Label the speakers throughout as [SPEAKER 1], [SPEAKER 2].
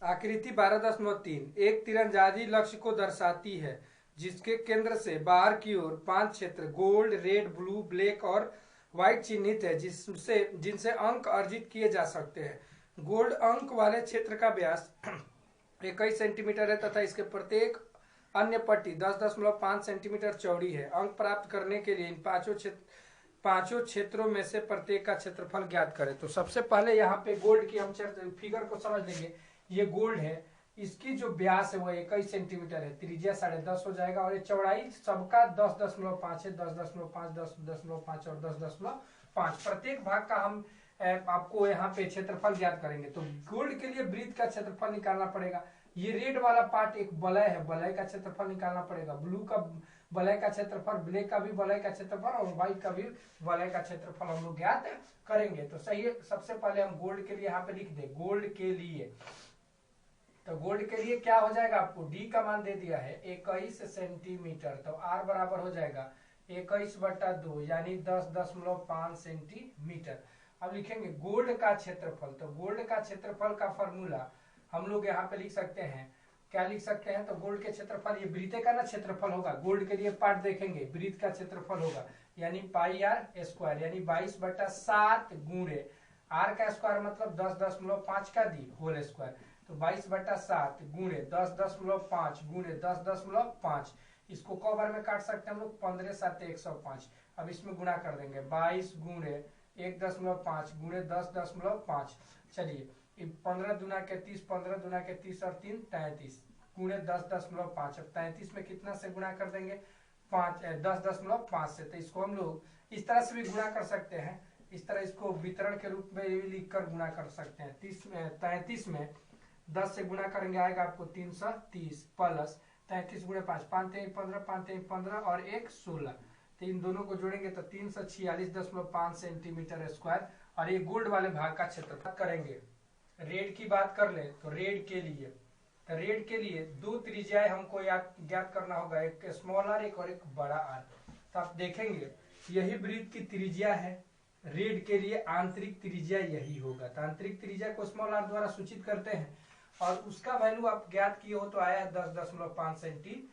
[SPEAKER 1] आकृति 12.3 एक तीरंदाजी लक्ष्य को दर्शाती है जिसके केंद्र से बाहर की ओर 5 क्षेत्र गोल्ड, रेड, ब्लू, ब्लैक और व्हाइट चिन्हित है जिनसे अंक अर्जित किए जा सकते हैं। गोल्ड अंक वाले क्षेत्र का व्यास 21 सेंटीमीटर है तथा इसके प्रत्येक अन्य पट्टी 10.5 सेंटीमीटर चौड़ी है। अंक प्राप्त करने के लिए इन पांचों क्षेत्रों में से प्रत्येक का क्षेत्रफल ज्ञात करें। तो सबसे पहले यहाँ पे गोल्ड की हम फिगर को समझ लेंगे। ये गोल्ड है, इसकी जो व्यास है वो 21 सेंटीमीटर है, त्रिज्या 10.5 हो जाएगा और ये चौड़ाई सबका 10.5 है, 10.5, 10.5 और 10.5। प्रत्येक भाग का हम आपको यहाँ पे क्षेत्रफल ज्ञात करेंगे। तो गोल्ड के लिए वृत्त का क्षेत्रफल निकालना पड़ेगा। ये रेड वाला पार्ट एक वलय है, वलय का क्षेत्रफल निकालना पड़ेगा। ब्लू का वलय का क्षेत्रफल, ब्लैक का भी वलय का क्षेत्रफल और व्हाइट का भी वलय का क्षेत्रफल हम लोग ज्ञात करेंगे। तो सही है, सबसे पहले हम गोल्ड के लिए यहाँ पे लिख दे गोल्ड के लिए। तो गोल्ड के लिए क्या हो जाएगा, आपको डी का मान दे दिया है 21 सेंटीमीटर। तो आर बराबर हो जाएगा 21/2 यानी 10.5 सेंटीमीटर। अब लिखेंगे गोल्ड का क्षेत्रफल। तो गोल्ड का क्षेत्रफल का फॉर्मूला हम लोग यहाँ पे लिख सकते हैं, क्या लिख सकते हैं, तो गोल्ड के क्षेत्रफल, ये वृत्त का ना क्षेत्रफल होगा। गोल्ड के लिए पार्ट देखेंगे, वृत्त का क्षेत्रफल होगा यानी पाई आर स्क्वायर यानी 22/7 गुणे आर का स्क्वायर मतलब 10.5 का दी होल स्क्वायर। तो 22/7 गुणे 10.5 गुणे 10.5। इसको क बार में काट सकते हैं हम लोग, 15 7 105। अब इसमें गुणा कर देंगे 22 गुणे 1.5 गुणे 10.5। चलिए 15 दूना के 30, 15 दूना के 30 और 3 33 गुणे 10.5। अब 33 में कितना से गुणा कर देंगे, 10.5 से। तो इसको हम लोग इस तरह से भी गुणा कर सकते हैं, इस तरह इसको वितरण के रूप में भी लिखकर गुणा कर सकते हैं। 33 में 10 से गुणा करेंगे आएगा आपको 330 प्लस 33 गुणे 5, 5 3 15, 5 3 15 और 1 16। तो इन दोनों को जोड़ेंगे तो 346.5 सेंटीमीटर स्क्वायर। और ये गोल्ड वाले भाग का क्षेत्रफल करेंगे। रेड की बात कर ले तो रेड के लिए, तो रेड के लिए दो त्रिज्याएं हमको ज्ञात करना होगा, एक स्मॉल आर एक और एक बड़ा आर। तो आप देखेंगे यही वृत्त की त्रिज्या है। रेड के लिए आंतरिक त्रिज्या यही होगा। तो आंतरिक त्रिज्या को स्मॉल आर द्वारा सूचित करते हैं और उसका वैल्यू आप ज्ञात किए हो तो आया है 10.5 सेंटी।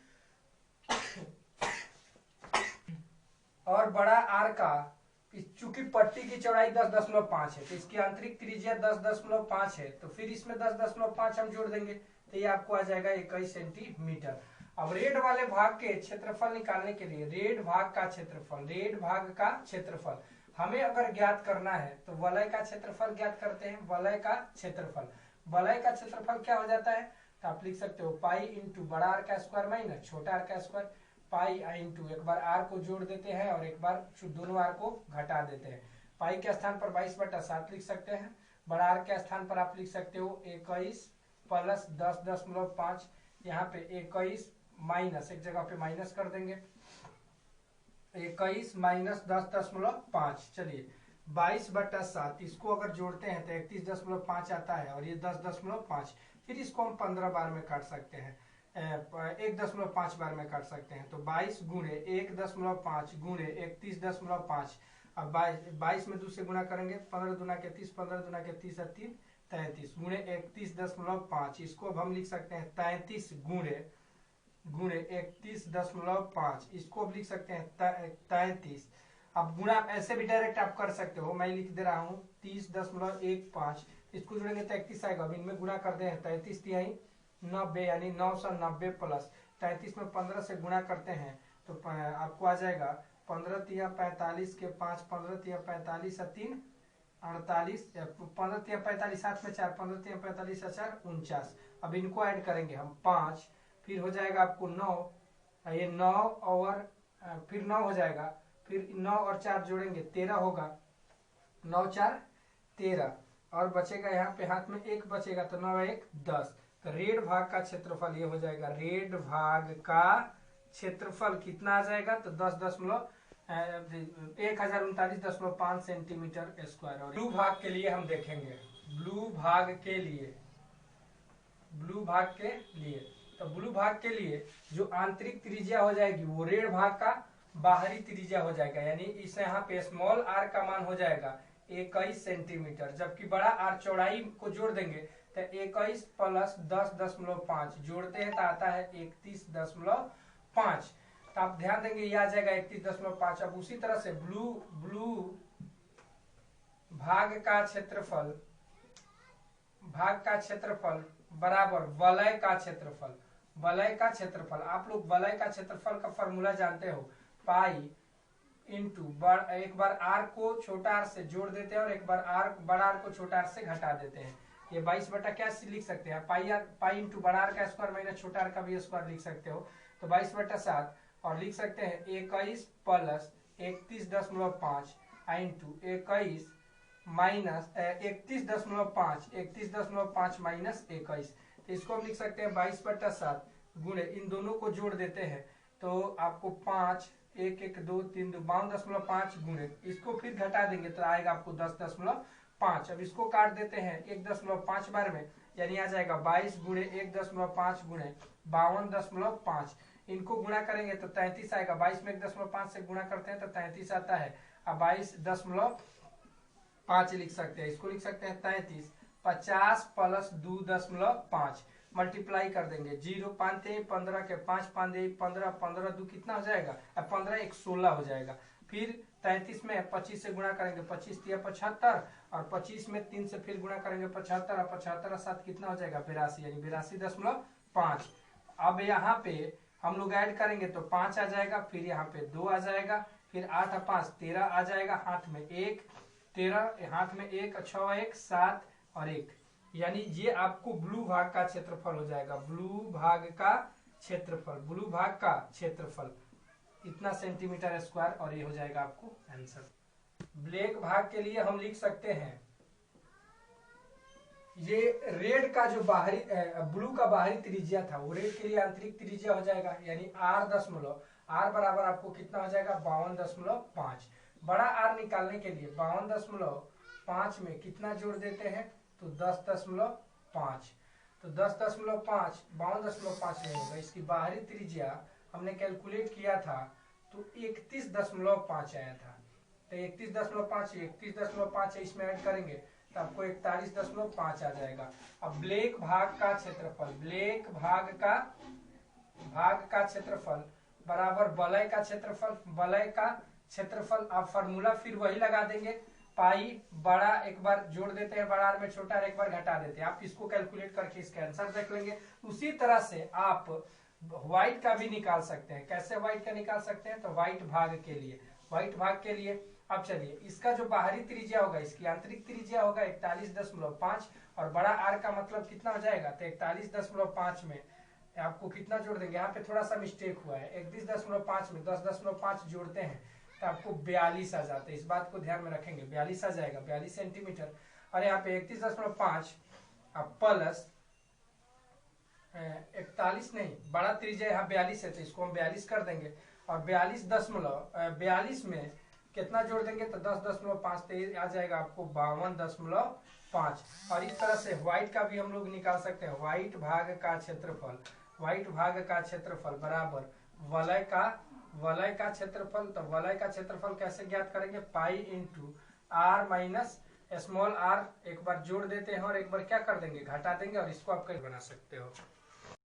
[SPEAKER 1] और बड़ा आर का, चूंकि पट्टी की चौड़ाई 10.5 है तो इसकी आंतरिक त्रिज्या 10.5 है, तो फिर इसमें 10.5 हम जोड़ देंगे तो ये आपको आ जाएगा 21 सेंटीमीटर। अब रेड वाले भाग के क्षेत्रफल निकालने के लिए रेड भाग का क्षेत्रफल हमें अगर ज्ञात करना है तो वलय का क्षेत्रफल ज्ञात करते हैं। वलय का क्षेत्रफल क्या हो जाता है, तो आप लिख सकते हो पाई इंटू बड़ा आर का स्क्वायर माइनस छोटा आर का स्क्वायर, पाई इंटू एक बार आर को जोड़ देते हैं और एक बार दोनों आर को घटा देते हैं। पाई के स्थान पर 22/7 लिख सकते हैं, बड़ा आर के स्थान पर आप लिख सकते हो 21 प्लस 10.5। यहाँ पे 21 माइनस, एक जगह पे माइनस कर देंगे, 21 माइनस 10.5। चलिए 22/7, इसको अगर जोड़ते हैं तो 31.5 आता है और ये 10.5। फिर इसको हम 15 बार में काट सकते हैं, 1.5 बार में काट सकते हैं। तो 22 गुणे 1.5 गुणे 31.5। अब 22 में 2 से गुणा करेंगे, 15 दूना के 30, 15 दूना के 30 और 3 33 गुणे 31.5। इसको अब हम लिख सकते हैं 33 गुणे 31.5। इसको अब लिख सकते हैं 33। अब गुणा ऐसे भी डायरेक्ट आप कर सकते हो, मैं लिख दे रहा हूँ 30.15। इसको जोड़ेंगे तो 31 आएगा। अब इनमें गुणा कर दे 33 तिहाई 90 यानी 990 प्लस 33 में 15 से गुणा करते हैं तो आपको आ जाएगा 15 तिया 45 के 5, 15 तिया 45 और 3 48, 15 तिया 45 7 में 4, 15 तिया 45 और 4 49। अब इनको ऐड करेंगे हम 5, फिर हो जाएगा आपको 9, ये 9 और फिर 9 हो जाएगा, फिर 9 और 4 जोड़ेंगे 13 होगा, 9 4 13 और बचेगा यहाँ पे हाथ में 1 बचेगा तो 9 1 10। तो रेड भाग का क्षेत्रफल ये हो जाएगा, रेड भाग का क्षेत्रफल कितना आ जाएगा तो 1039.5 सेंटीमीटर स्क्वायर। और ब्लू भाग के लिए हम देखेंगे, ब्लू भाग के लिए तो ब्लू भाग के लिए जो आंतरिक त्रिज्या हो जाएगी वो रेड भाग का बाहरी त्रिज्या हो जाएगा, यानी इस यहाँ पे स्मॉल आर का मान हो जाएगा 21 सेंटीमीटर, जबकि बड़ा आर चौड़ाई को जोड़ देंगे तो 21 प्लस 10.5 जोड़ते हैं तो आता है 31.5। तो आप ध्यान देंगे ये आ जाएगा 31.5। अब उसी तरह से ब्लू भाग का क्षेत्रफल बराबर वलय का क्षेत्रफल। आप लोग वलय का क्षेत्रफल का फॉर्मूला जानते हो, पाई इंटू एक बार आर को छोटा आर से जोड़ देते हैं और एक बार आर बड़ा आर को छोटा आर से घटा देते हैं। ये 22 बटा क्या लिख सकते हैं, पाई इंटू बड़ा आर का स्क्वायर माइनस छोटा आर का भी स्क्वायर लिख सकते हो। तो 22/7 और लिख सकते हैं 21 प्लस 31.5 इंटू 21 माइनस 31.5 माइनस 21। तो इसको हम लिख सकते हैं 22/7 गुणे, इन दोनों को जोड़ देते हैं तो आपको 5 1 1 2 3 2 52.5 गुणे, इसको फिर घटा देंगे तो आएगा आपको 10.5। अब इसको काट देते हैं 1.5 बार में, यानी आ जाएगा 22 गुणे 1.5 गुणे 52.5। इनको गुणा करेंगे तो 33 आएगा। 22 में 1.5 से गुणा करते हैं तो 33 आता है। अब 22.5 लिख सकते हैं, इसको लिख सकते हैं 33। 50 प्लस 2.5 मल्टीप्लाई कर देंगे, 0 5 15 के 5 5 15 15 2 कितना हो जाएगा, अब 15 1 16 हो जाएगा। फिर 33 में 25 से गुणा करेंगे, 25 3 75 और 25 में 3 से फिर गुणा करेंगे 75 और 75 और 7 कितना हो जाएगा 82, यानी 82.5। अब यहाँ पे हम लोग ऐड करेंगे तो 5 आ जाएगा, फिर यहाँ पे 2 आ जाएगा, फिर 8 और 5 13 आ जाएगा, हाथ में 1 13 हाथ में 1 6 1 7 और 1, यानी ये आपको ब्लू भाग का क्षेत्रफल हो जाएगा। ब्लू भाग का क्षेत्रफल इतना सेंटीमीटर स्क्वायर, और ये हो जाएगा आपको आंसर। ब्लैक भाग के लिए हम लिख सकते हैं, ये रेड का जो बाहरी ब्लू का बाहरी त्रिज्या था वो रेड के लिए आंतरिक त्रिज्या हो जाएगा, यानी आर बराबर आपको कितना हो जाएगा 52.5। बड़ा आर निकालने के लिए 52.5 में कितना जोड़ देते हैं तो 10.5। तो 10.5 52.5 नहीं होगा, इसकी बाहरी त्रिज्या हमने कैलकुलेट किया था तो 31.5 आया था। तो 31.5 इसमें ऐड करेंगे तो आपको 41.5 आ जाएगा। अब ब्लैक भाग का क्षेत्रफल बराबर वलय का क्षेत्रफल। आप फॉर्मूला फिर वही लगा देंगे, पाई बड़ा एक बार जोड़ देते हैं बड़ा आर में छोटा आर एक बार घटा देते हैं। आप इसको कैलकुलेट करके इसका आंसर देख लेंगे। उसी तरह से आप व्हाइट का भी निकाल सकते हैं। कैसे व्हाइट का निकाल सकते हैं, तो व्हाइट भाग के लिए अब चलिए, इसका जो बाहरी त्रिज्या होगा इसकी आंतरिक त्रिज्या होगा 41.5 और बड़ा आर का मतलब कितना हो जाएगा, तो 41.5 में आपको कितना जोड़ देंगे, यहाँ पे थोड़ा सा मिस्टेक हुआ है, 31.5 में 10.5 जोड़ते हैं तो आपको 42 आ जाता है। इस बात को ध्यान में रखेंगे, 42 आ जाएगा, 42 सेंटीमीटर। और यहाँ पे 31.5 प्लस 41 नहीं, बड़ा त्रिज्या यहाँ 42 है तो इसको हम 42 कर देंगे और 42 में कितना जोड़ देंगे तो 10.5 तो आ जाएगा आपको 52.5। और इस तरह से व्हाइट का भी हम लोग निकाल सकते हैं। व्हाइट भाग का क्षेत्रफल बराबर वलय का क्षेत्रफल। तो वलय का क्षेत्रफल कैसे ज्ञात करेंगे, pi into r minus small r, एक बार जोड़ देते हैं और एक बार क्या कर देंगे घटा देंगे, और इसको आप कैसे बना सकते हो।